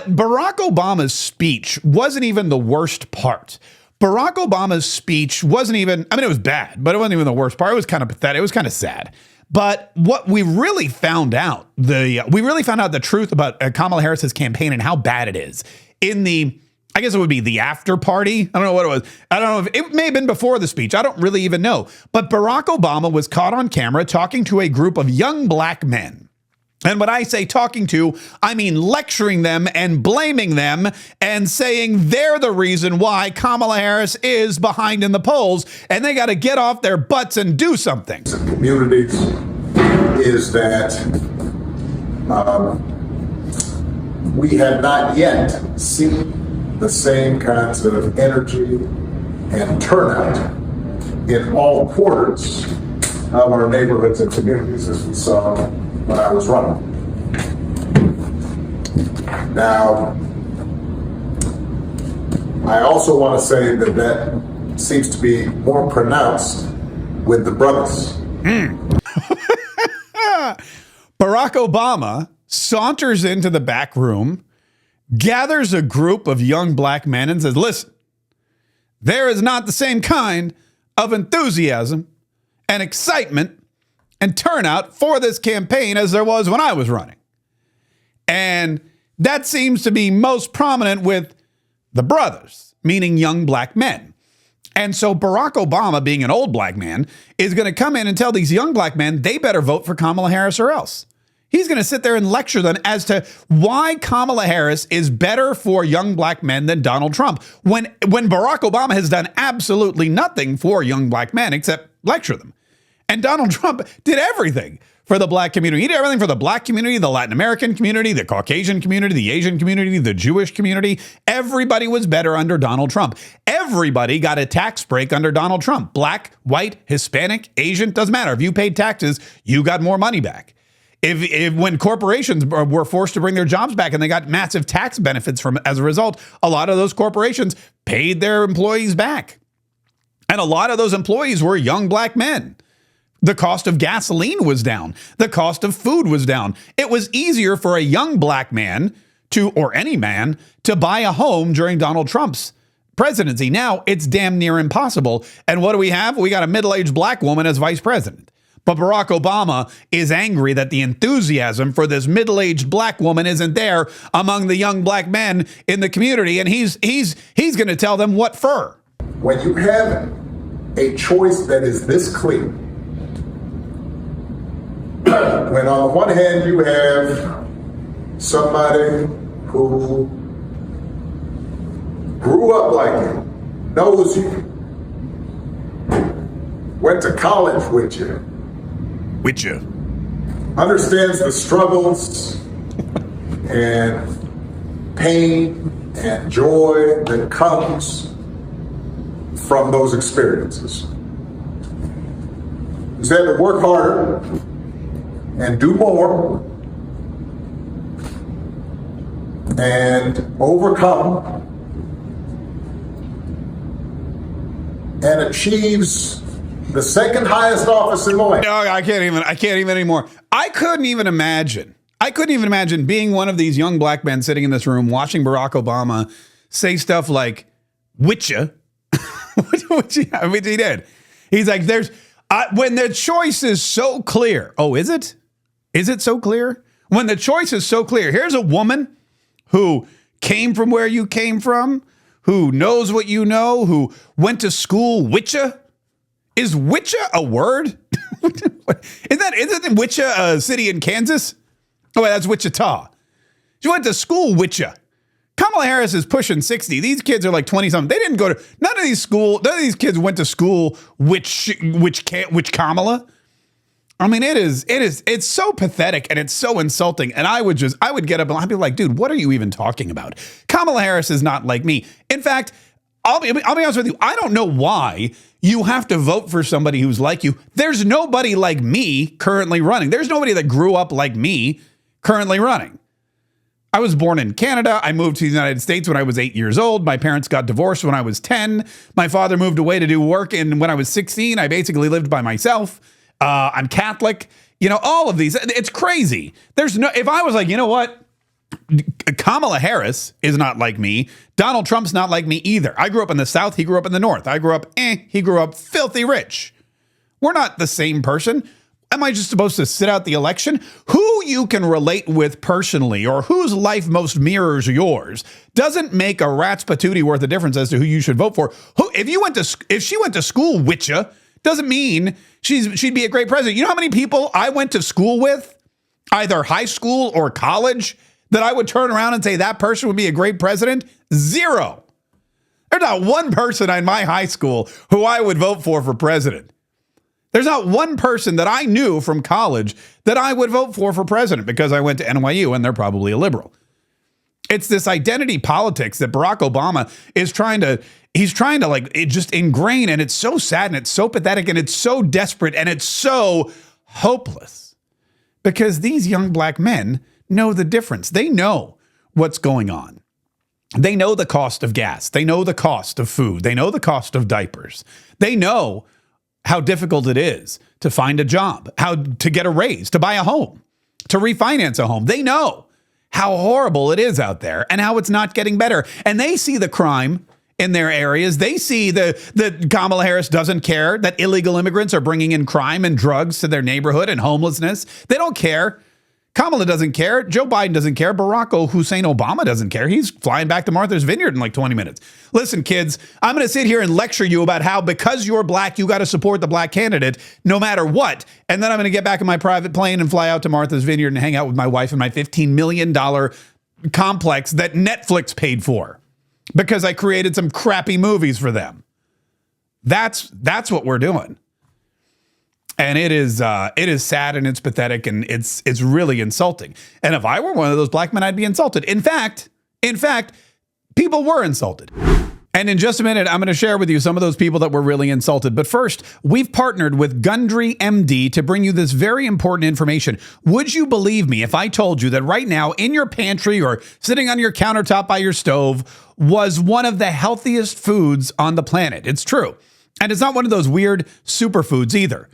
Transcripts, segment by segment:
Barack Obama's speech wasn't even the worst part. Barack Obama's speech wasn't even, I mean, it was bad, but it wasn't even the worst part. It was kind of pathetic. It was kind of sad. But what we really found out, the truth about Kamala Harris's campaign and how bad it is in the, I guess it would be the after party. I don't know what it was. I don't know if it may have been before the speech. I don't really even know. But Barack Obama was caught on camera talking to a group of young black men. And when I say talking to, I mean lecturing them and blaming them and saying they're the reason why Kamala Harris is behind in the polls and they got to get off their butts and do something. Communities is that we have not yet seen the same kinds of energy and turnout in all quarters of our neighborhoods and communities as we saw when I was running. Now, I also want to say that that seems to be more pronounced with the brothers. Barack Obama saunters into the back room, gathers a group of young black men and says, listen, there is not the same kind of enthusiasm and excitement and turnout for this campaign as there was when I was running. And that seems to be most prominent with the brothers, meaning young black men. And so Barack Obama, being an old black man, is going to come in and tell these young black men they better vote for Kamala Harris or else. He's going to sit there and lecture them as to why Kamala Harris is better for young black men than Donald Trump, when Barack Obama has done absolutely nothing for young black men except lecture them. And Donald Trump did everything for the black community. He did everything for the black community, the Latin American community, the Caucasian community, the Asian community, the Jewish community. Everybody was better under Donald Trump. Everybody got a tax break under Donald Trump. Black, white, Hispanic, Asian, doesn't matter. If you paid taxes, you got more money back. If when corporations were forced to bring their jobs back and they got massive tax benefits from as a result, a lot of those corporations paid their employees back. And a lot of those employees were young black men. The cost of gasoline was down. The cost of food was down. It was easier for a young black man or any man to buy a home during Donald Trump's presidency. Now it's damn near impossible. And what do we have? We got a middle-aged black woman as vice president. But Barack Obama is angry that the enthusiasm for this middle-aged black woman isn't there among the young black men in the community. And he's going to tell them what for. When you have a choice that is this clear, when on the one hand you have somebody who grew up like you, knows you, went to college with you, understands the struggles and pain and joy that comes from those experiences. He's had to work harder and do more and overcome and achieves the second highest office in the land. No, I can't even anymore. I couldn't even imagine being one of these young black men sitting in this room watching Barack Obama say stuff like, "Witcha," which he did. He's like, when the choice is so clear. Oh, is it? Is it so clear? When the choice is so clear, here's a woman who came from where you came from, who knows what you know, who went to school. Witcha? Is Witcha a word? Isn't Witcha a city in Kansas? Oh, wait, that's Wichita. She went to school, Witcha. Kamala Harris is pushing 60. These kids are like 20-something. They didn't go to, none of these kids went to school, which Kamala. I mean, it's so pathetic and it's so insulting. And I would get up and I'd be like, dude, what are you even talking about? Kamala Harris is not like me. In fact, I'll be honest with you. I don't know why you have to vote for somebody who's like you. There's nobody like me currently running. There's nobody that grew up like me currently running. I was born in Canada. I moved to the United States when I was 8 years old. My parents got divorced when I was 10. My father moved away to do work. And when I was 16, I basically lived by myself. I'm Catholic. You know, all of these. It's crazy. If I was like, you know what? Kamala Harris is not like me. Donald Trump's not like me either. I grew up in the South. He grew up in the North. I grew up, he grew up filthy rich. We're not the same person. Am I just supposed to sit out the election? Who you can relate with personally or whose life most mirrors yours doesn't make a rat's patootie worth of difference as to who you should vote for. If she went to school with you, doesn't mean she'd be a great president. You know how many people I went to school with, either high school or college, that I would turn around and say that person would be a great president? Zero. There's not one person in my high school who I would vote for president. There's not one person that I knew from college that I would vote for president because I went to NYU and they're probably a liberal. It's this identity politics that Barack Obama is trying to just ingrain, and it's so sad and it's so pathetic and it's so desperate and it's so hopeless because these young black men know the difference. They know what's going on. They know the cost of gas. They know the cost of food. They know the cost of diapers. They know how difficult it is to find a job, how to get a raise, to buy a home, to refinance a home. They know how horrible it is out there and how it's not getting better. And they see the crime in their areas. They see that Kamala Harris doesn't care that illegal immigrants are bringing in crime and drugs to their neighborhood and homelessness. They don't care. Kamala doesn't care. Joe Biden doesn't care. Barack Hussein Obama doesn't care. He's flying back to Martha's Vineyard in like 20 minutes. Listen, kids, I'm going to sit here and lecture you about how because you're black, you got to support the black candidate no matter what. And then I'm going to get back in my private plane and fly out to Martha's Vineyard and hang out with my wife and my $15 million complex that Netflix paid for because I created some crappy movies for them. That's what we're doing. And it is sad and it's pathetic and it's really insulting. And if I were one of those black men, I'd be insulted. In fact, people were insulted. And in just a minute, I'm going to share with you some of those people that were really insulted. But first, we've partnered with Gundry MD to bring you this very important information. Would you believe me if I told you that right now in your pantry or sitting on your countertop by your stove was one of the healthiest foods on the planet? It's true. And it's not one of those weird superfoods either.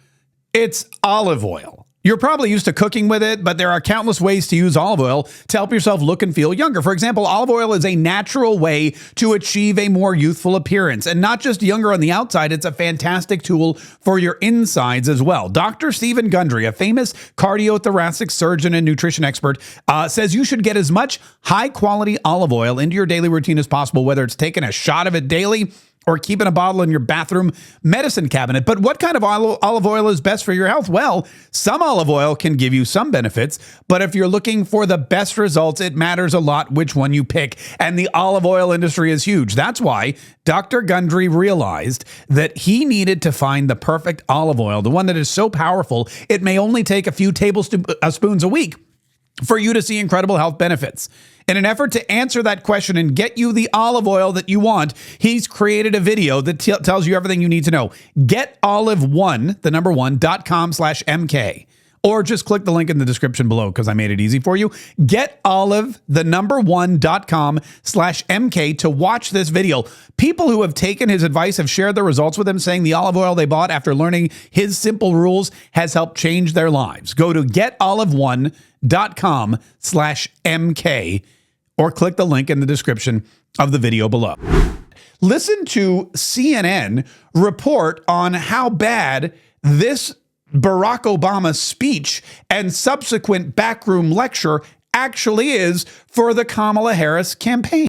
It's olive oil. You're probably used to cooking with it, but there are countless ways to use olive oil to help yourself look and feel younger. For example, olive oil is a natural way to achieve a more youthful appearance. And not just younger on the outside, it's a fantastic tool for your insides as well. Dr. Stephen Gundry, a famous cardiothoracic surgeon and nutrition expert, says you should get as much high-quality olive oil into your daily routine as possible, whether it's taking a shot of it daily or keeping a bottle in your bathroom medicine cabinet. But what kind of olive oil is best for your health? Well, some olive oil can give you some benefits, but if you're looking for the best results, it matters a lot which one you pick. And the olive oil industry is huge. That's why Dr. Gundry realized that he needed to find the perfect olive oil, the one that is so powerful, it may only take a few tablespoons a week for you to see incredible health benefits. In an effort to answer that question and get you the olive oil that you want, he's created a video that tells you everything you need to know. GetOlive1.com/MK. Or just click the link in the description below because I made it easy for you. GetOlive1.com/MK to watch this video. People who have taken his advice have shared their results with him, saying the olive oil they bought after learning his simple rules has helped change their lives. Go to GetOlive1.com/MK or click the link in the description of the video below. Listen to CNN report on how bad this Barack Obama speech and subsequent backroom lecture actually is for the Kamala Harris campaign.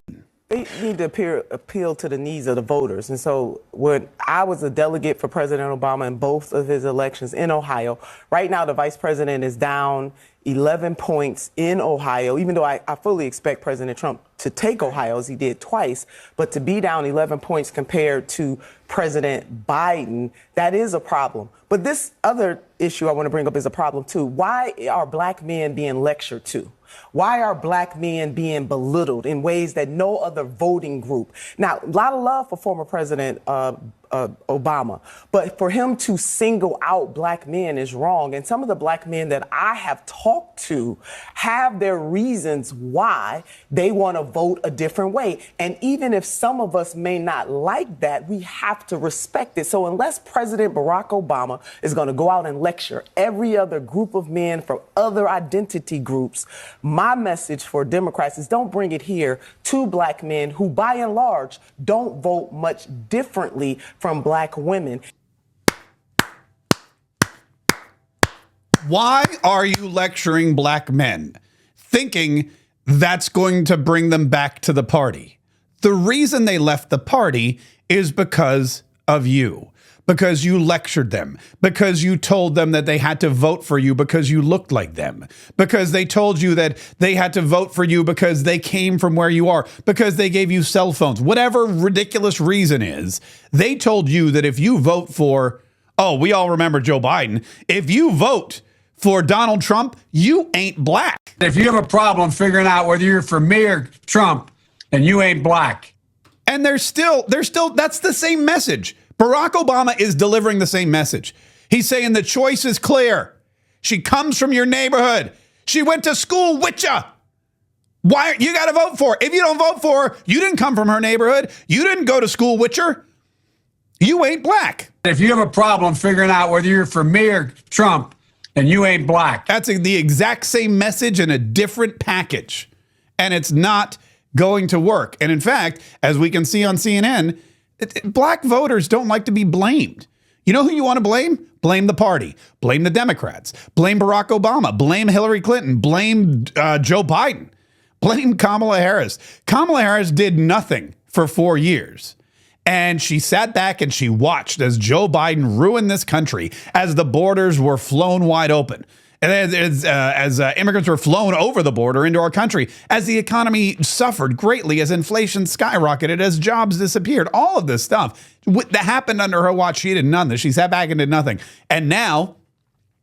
They need to appeal to the needs of the voters. And so when I was a delegate for President Obama in both of his elections in Ohio, right now the vice president is down 11 points in Ohio, even though I fully expect President Trump to take Ohio as he did twice, but to be down 11 points compared to President Biden, that is a problem. But this other issue I want to bring up is a problem too. Why are black men being lectured to? Why are black men being belittled in ways that no other voting group? Now, a lot of love for former President Obama, but for him to single out black men is wrong. And some of the black men that I have talked to have their reasons why they want to vote a different way. And even if some of us may not like that, we have to respect it. So unless President Barack Obama is going to go out and lecture every other group of men from other identity groups, My message for Democrats is don't bring it here to black men who, by and large, don't vote much differently from black women. Why are you lecturing black men, thinking that's going to bring them back to the party? The reason they left the party is because of you. Because you lectured them, because you told them that they had to vote for you because you looked like them, because they told you that they had to vote for you because they came from where you are, because they gave you cell phones, whatever ridiculous reason is, they told you that if you vote for, oh, we all remember Joe Biden, if you vote for Donald Trump, you ain't black. If you have a problem figuring out whether you're for me or Trump, and you ain't black. And they're still, that's the same message. Barack Obama is delivering the same message. He's saying the choice is clear. She comes from your neighborhood. She went to school with ya. Why you got to vote for her? If you don't vote for her, you didn't come from her neighborhood. You didn't go to school with her. You ain't black. If you have a problem figuring out whether you're for me or Trump, and you ain't black. That's the exact same message in a different package. And it's not going to work. And in fact, as we can see on CNN, black voters don't like to be blamed. You know who you want to blame? Blame the party. Blame the Democrats. Blame Barack Obama. Blame Hillary Clinton. Blame Joe Biden. Blame Kamala Harris. Kamala Harris did nothing for 4 years. And she sat back and she watched as Joe Biden ruined this country, as the borders were flown wide open. And as immigrants were flown over the border into our country, as the economy suffered greatly, as inflation skyrocketed, as jobs disappeared, all of this stuff that happened under her watch. She did none of this. She sat back and did nothing. And now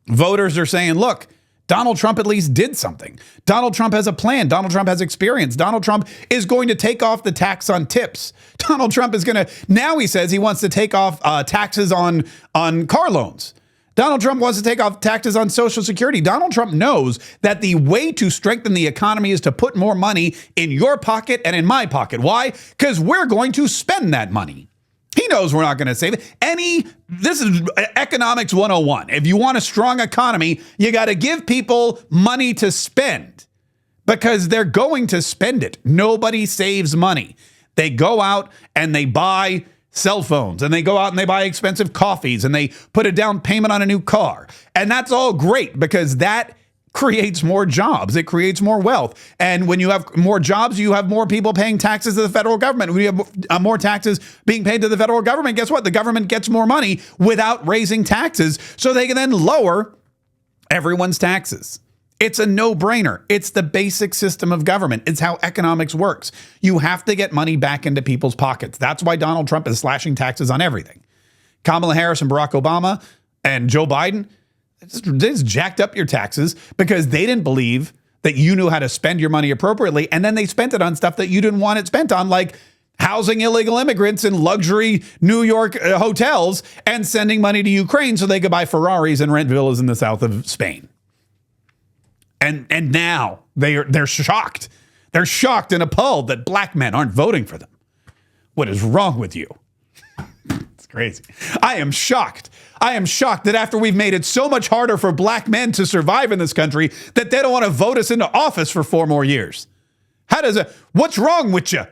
voters are saying, look, Donald Trump at least did something. Donald Trump has a plan. Donald Trump has experience. Donald Trump is going to take off the tax on tips. Donald Trump is going to, now he says he wants to take off taxes on car loans. Donald Trump wants to take off taxes on Social Security. Donald Trump knows that the way to strengthen the economy is to put more money in your pocket and in my pocket. Why? Because we're going to spend that money. He knows we're not going to save it. This is economics 101. If you want a strong economy, you got to give people money to spend because they're going to spend it. Nobody saves money. They go out and they buy cell phones, and they go out and they buy expensive coffees, and they put a down payment on a new car. And that's all great because that creates more jobs. It creates more wealth. And when you have more jobs, you have more people paying taxes to the federal government. When you have more taxes being paid to the federal government, guess what? The government gets more money without raising taxes, so they can then lower everyone's taxes. It's a no-brainer. It's the basic system of government. It's how economics works. You have to get money back into people's pockets. That's why Donald Trump is slashing taxes on everything. Kamala Harris and Barack Obama and Joe Biden, they just jacked up your taxes because they didn't believe that you knew how to spend your money appropriately. And then they spent it on stuff that you didn't want it spent on, like housing illegal immigrants in luxury New York hotels and sending money to Ukraine so they could buy Ferraris and rent villas in the south of Spain. And now they're shocked. They're shocked and appalled that black men aren't voting for them. What is wrong with you? It's crazy. I am shocked. I am shocked that after we've made it so much harder for black men to survive in this country, that they don't want to vote us into office for 4 more years. What's wrong with you?